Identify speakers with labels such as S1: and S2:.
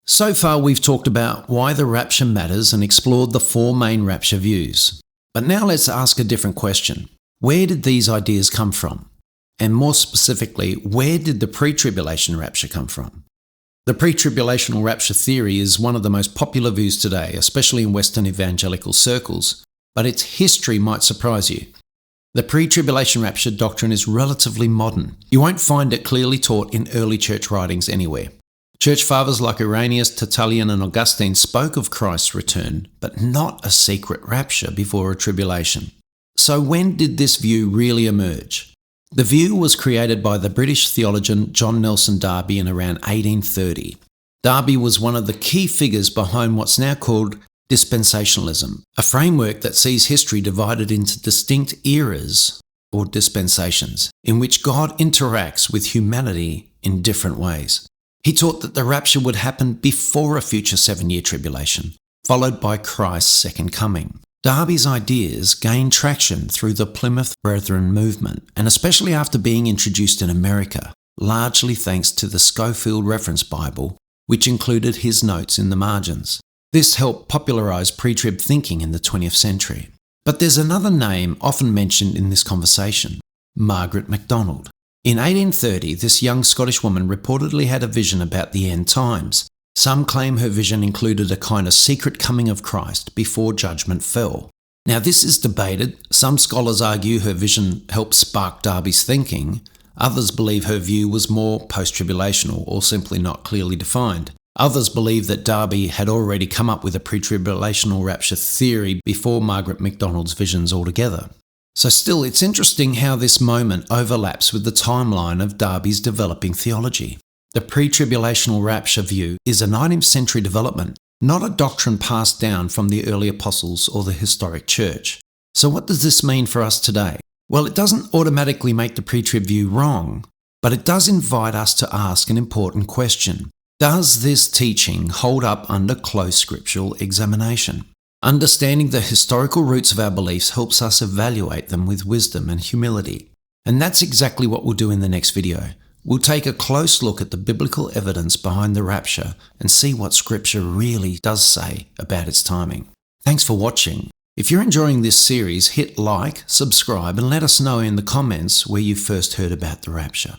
S1: So far we've talked about why the rapture matters and explored the four main rapture views. But now let's ask a different question. Where did these ideas come from? And more specifically, where did the pre-tribulation rapture come from? The pre-tribulational rapture theory is one of the most popular views today, especially in Western evangelical circles, but its history might surprise you. The pre-tribulation rapture doctrine is relatively modern. You won't find it clearly taught in early church writings anywhere. Church fathers like Irenaeus, Tertullian and Augustine spoke of Christ's return, but not a secret rapture before a tribulation. So when did this view really emerge? The view was created by the British theologian John Nelson Darby in around 1830. Darby was one of the key figures behind what's now called dispensationalism, a framework that sees history divided into distinct eras or dispensations, in which God interacts with humanity in different ways. He taught that the rapture would happen before a future 7-year tribulation, followed by Christ's second coming. Darby's ideas gained traction through the Plymouth Brethren movement, and especially after being introduced in America, largely thanks to the Scofield Reference Bible, which included his notes in the margins. This helped popularize pre-trib thinking in the 20th century. But there's another name often mentioned in this conversation, Margaret MacDonald. In 1830, this young Scottish woman reportedly had a vision about the end times. Some claim her vision included a kind of secret coming of Christ before judgment fell. Now this is debated. Some scholars argue her vision helped spark Darby's thinking. Others believe her view was more post-tribulational or simply not clearly defined. Others believe that Darby had already come up with a pre-tribulational rapture theory before Margaret MacDonald's visions altogether. So still, it's interesting how this moment overlaps with the timeline of Darby's developing theology. The pre-tribulational rapture view is a 19th century development, not a doctrine passed down from the early apostles or the historic church. So what does this mean for us today? Well, it doesn't automatically make the pre-trib view wrong, but it does invite us to ask an important question. Does this teaching hold up under close scriptural examination? Understanding the historical roots of our beliefs helps us evaluate them with wisdom and humility. And that's exactly what we'll do in the next video. We'll take a close look at the biblical evidence behind the rapture and see what Scripture really does say about its timing. Thanks for watching. If you're enjoying this series, hit like, subscribe, and let us know in the comments where you first heard about the rapture.